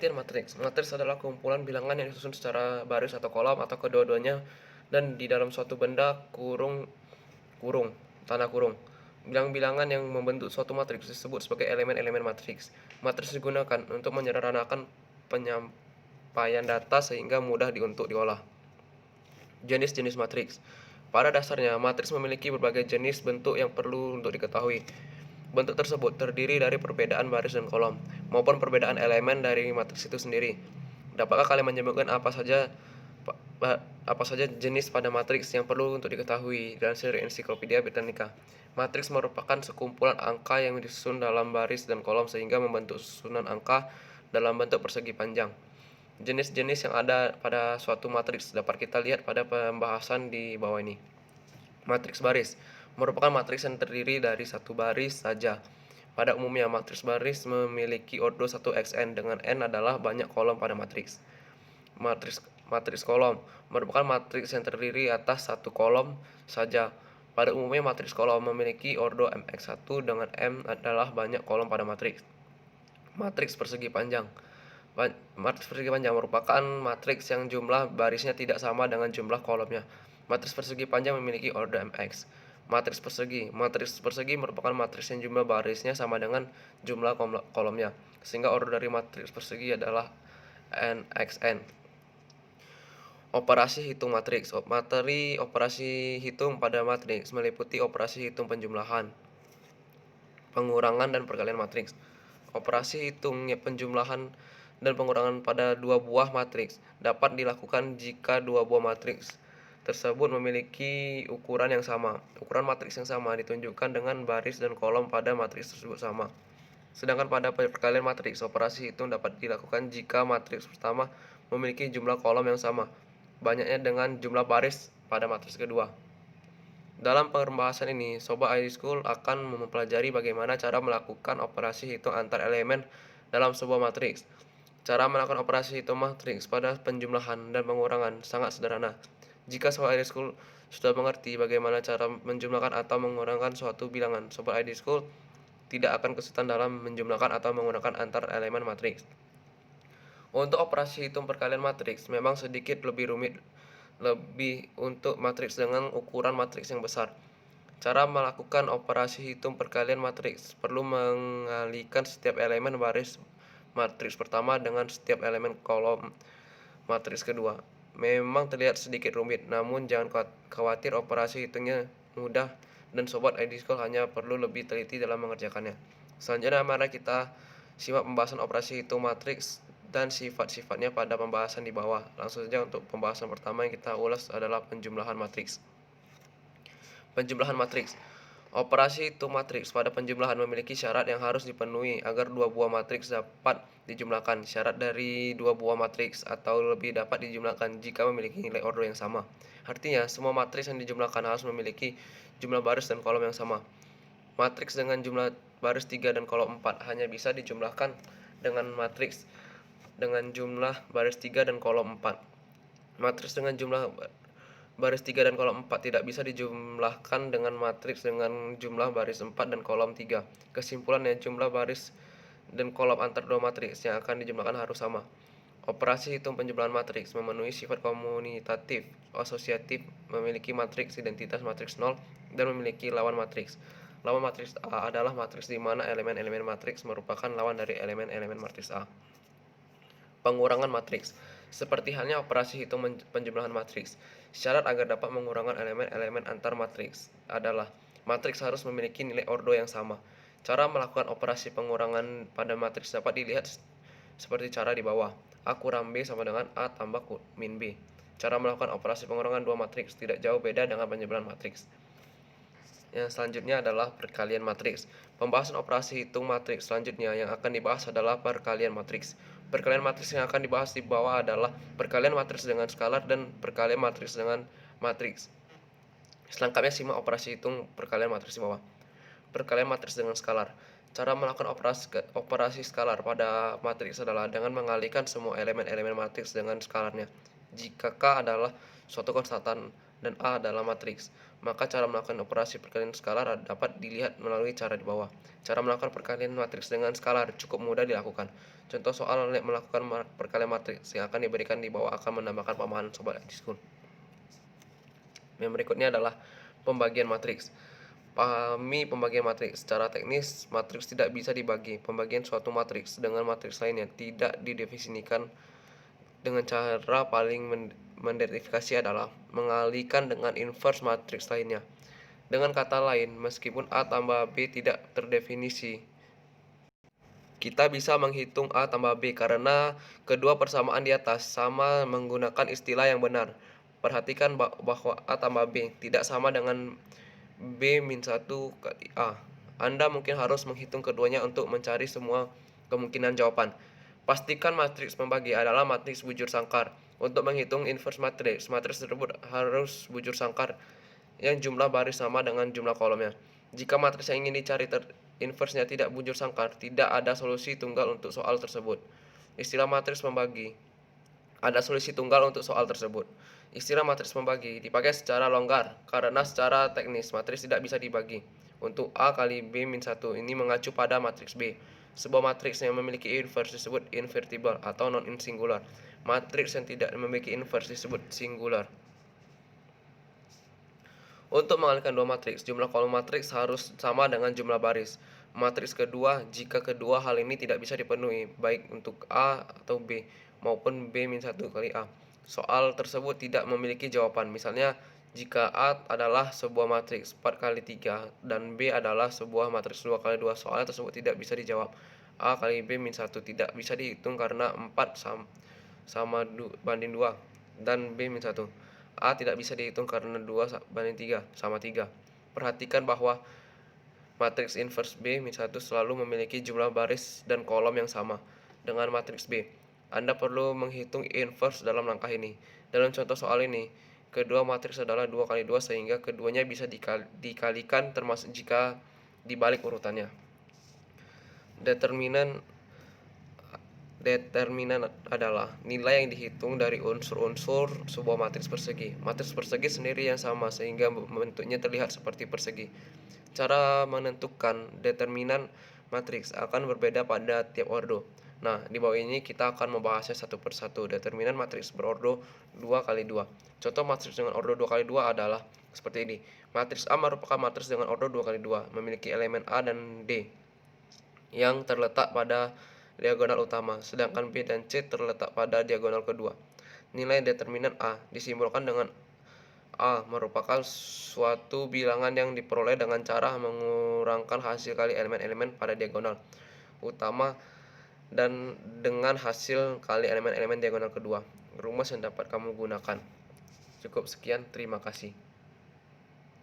Pengertian matriks. Matriks adalah kumpulan bilangan yang disusun secara baris atau kolom atau kedua-duanya dan di dalam suatu benda kurung kurung, tanda kurung. Bilang-bilangan yang membentuk suatu matriks disebut sebagai elemen-elemen matriks. Matriks digunakan untuk menyederhanakan penyampaian data sehingga mudah untuk diolah. Jenis-jenis matriks. Pada dasarnya, matriks memiliki berbagai jenis bentuk yang perlu untuk diketahui. Bentuk tersebut terdiri dari perbedaan baris dan kolom, maupun perbedaan elemen dari matriks itu sendiri. Dapatkah kalian menyebutkan apa saja jenis pada matriks yang perlu untuk diketahui dari Ensiklopedia Britannica? Matriks merupakan sekumpulan angka yang disusun dalam baris dan kolom sehingga membentuk susunan angka dalam bentuk persegi panjang. Jenis-jenis yang ada pada suatu matriks dapat kita lihat pada pembahasan di bawah ini. Matriks baris merupakan matriks yang terdiri dari satu baris saja. Pada umumnya, matriks baris memiliki ordo 1xn dengan n adalah banyak kolom pada matriks. Matriks kolom merupakan matriks yang terdiri atas satu kolom saja. Pada umumnya, matriks kolom memiliki ordo mx1 dengan m adalah banyak kolom pada matriks. Matriks persegi panjang. Matriks persegi panjang merupakan matriks yang jumlah barisnya tidak sama dengan jumlah kolomnya. Matriks persegi panjang memiliki ordo mx. Matriks persegi merupakan matriks yang jumlah barisnya sama dengan jumlah kolomnya, sehingga ordo dari matriks persegi adalah nxn. Operasi hitung matriks. Materi operasi hitung pada matriks meliputi operasi hitung penjumlahan, pengurangan, dan perkalian matriks. Operasi hitung penjumlahan dan pengurangan pada dua buah matriks dapat dilakukan jika dua buah matriks tersebut memiliki ukuran yang sama. Ukuran matriks yang sama ditunjukkan dengan baris dan kolom pada matriks tersebut sama. Sedangkan pada perkalian matriks, operasi hitung dapat dilakukan jika matriks pertama memiliki jumlah kolom yang sama, banyaknya dengan jumlah baris pada matriks kedua. Dalam pembahasan ini, Sobat ID School akan mempelajari bagaimana cara melakukan operasi hitung antar elemen dalam sebuah matriks. Cara melakukan operasi hitung matriks pada penjumlahan dan pengurangan sangat sederhana. Jika Sobat ID School sudah mengerti bagaimana cara menjumlahkan atau mengurangkan suatu bilangan, Sobat ID School tidak akan kesulitan dalam menjumlahkan atau menggunakan antar elemen matriks. Untuk operasi hitung perkalian matriks memang sedikit lebih rumit untuk matriks dengan ukuran matriks yang besar. Cara melakukan operasi hitung perkalian matriks perlu mengalihkan setiap elemen baris matriks pertama dengan setiap elemen kolom matriks kedua. Memang terlihat sedikit rumit, namun jangan khawatir, operasi hitungnya mudah dan Sobat ID School hanya perlu lebih teliti dalam mengerjakannya. Selanjutnya mari kita simak pembahasan operasi hitung matriks dan sifat-sifatnya pada pembahasan di bawah. Langsung saja untuk pembahasan pertama yang kita ulas adalah penjumlahan matriks. Penjumlahan matriks. Operasi hitung matriks pada penjumlahan memiliki syarat yang harus dipenuhi agar dua buah matriks dapat dijumlahkan. Syarat dari dua buah matriks atau lebih dapat dijumlahkan jika memiliki nilai ordo yang sama. Artinya, semua matriks yang dijumlahkan harus memiliki jumlah baris dan kolom yang sama. Matriks dengan jumlah baris 3 dan kolom 4 hanya bisa dijumlahkan dengan matriks dengan jumlah baris 3 dan kolom 4. Matriks dengan jumlah baris 3 dan kolom 4 tidak bisa dijumlahkan dengan matriks dengan jumlah baris 4 dan kolom 3. Kesimpulannya, jumlah baris dan kolom antar dua matriks yang akan dijumlahkan harus sama. Operasi hitung penjumlahan matriks memenuhi sifat komutatif, asosiatif, memiliki matriks identitas matriks 0, dan memiliki lawan matriks. Lawan matriks A adalah matriks di mana elemen-elemen matriks merupakan lawan dari elemen-elemen matriks A. Pengurangan matriks. Seperti halnya operasi hitung penjumlahan matriks, syarat agar dapat mengurangkan elemen-elemen antar matriks adalah matriks harus memiliki nilai ordo yang sama. Cara melakukan operasi pengurangan pada matriks dapat dilihat seperti cara di bawah. A kurang B sama dengan A tambah min B. Cara melakukan operasi pengurangan dua matriks tidak jauh beda dengan penjumlahan matriks. Yang selanjutnya adalah perkalian matriks. Pembahasan operasi hitung matriks selanjutnya yang akan dibahas adalah perkalian matriks. Perkalian matriks yang akan dibahas di bawah adalah perkalian matriks dengan skalar dan perkalian matriks dengan matriks. Selengkapnya simak operasi hitung perkalian matriks di bawah. Perkalian matriks dengan skalar. Cara melakukan operasi skalar pada matriks adalah dengan mengalihkan semua elemen-elemen matriks dengan skalarnya. Jika K adalah suatu konstantan dan A adalah matriks. Maka cara melakukan operasi perkalian skalar dapat dilihat melalui cara di bawah. Cara melakukan perkalian matriks dengan skalar cukup mudah dilakukan. Contoh soal melakukan perkalian matriks yang akan diberikan di bawah akan menambahkan pemahaman sobat diskun. Yang berikutnya adalah pembagian matriks. Pahami pembagian matriks. Secara teknis, matriks tidak bisa dibagi. Pembagian suatu matriks dengan matriks lainnya tidak didefinisikan dengan cara paling menderifikasi adalah mengalihkan dengan inverse matriks lainnya. Dengan kata lain, meskipun A tambah B tidak terdefinisi, kita bisa menghitung A tambah B karena kedua persamaan di atas sama menggunakan istilah yang benar. Perhatikan bahwa A tambah B tidak sama dengan B min 1 kali A. Anda mungkin harus menghitung keduanya untuk mencari semua kemungkinan jawaban. Pastikan matriks pembagi adalah matriks bujur sangkar. Untuk menghitung inverse matriks, matriks tersebut harus bujur sangkar yang jumlah baris sama dengan jumlah kolomnya. Jika matriks yang ingin dicari inversenya tidak bujur sangkar, tidak ada solusi tunggal untuk soal tersebut. Istilah matriks pembagi. Ada solusi tunggal untuk soal tersebut. Istilah matriks pembagi dipakai secara longgar karena secara teknis matriks tidak bisa dibagi. Untuk A kali B min 1 ini mengacu pada matriks B. Sebuah matriks yang memiliki inverse disebut invertible atau non-singular. Matriks yang tidak memiliki inverse disebut singular. Untuk mengalihkan dua matriks, jumlah kolom matriks harus sama dengan jumlah baris. Matriks kedua, jika kedua hal ini tidak bisa dipenuhi, baik untuk A atau B, maupun B min 1 kali A. Soal tersebut tidak memiliki jawaban. Misalnya, jika A adalah sebuah matriks 4 kali 3 dan B adalah sebuah matriks 2 kali 2, soal tersebut tidak bisa dijawab. A kali B min 1 tidak bisa dihitung karena 4 sama banding 2 dan B min 1. A tidak bisa dihitung karena 2 banding 3 sama 3. Perhatikan bahwa matriks inverse B min 1 selalu memiliki jumlah baris dan kolom yang sama dengan matriks B. Anda perlu menghitung inverse dalam langkah ini. Dalam contoh soal ini, kedua matriks adalah 2 kali 2 sehingga keduanya bisa dikalikan termasuk jika dibalik urutannya. Determinan adalah nilai yang dihitung dari unsur-unsur sebuah matriks persegi. Matriks persegi sendiri yang sama sehingga bentuknya terlihat seperti persegi. Cara menentukan determinan matriks akan berbeda pada tiap ordo. Nah, di bawah ini kita akan membahasnya satu persatu. Determinan matriks berordo 2 kali 2. Contoh matriks dengan ordo 2 kali 2 adalah seperti ini. Matriks A merupakan matriks dengan ordo 2 kali 2, memiliki elemen A dan D yang terletak pada diagonal utama, sedangkan B dan C terletak pada diagonal kedua. Nilai determinan A disimbolkan dengan A merupakan suatu bilangan yang diperoleh dengan cara mengurangkan hasil kali elemen-elemen pada diagonal utama dan dengan hasil kali elemen-elemen diagonal kedua. Rumus yang dapat kamu gunakan. Cukup sekian, terima kasih.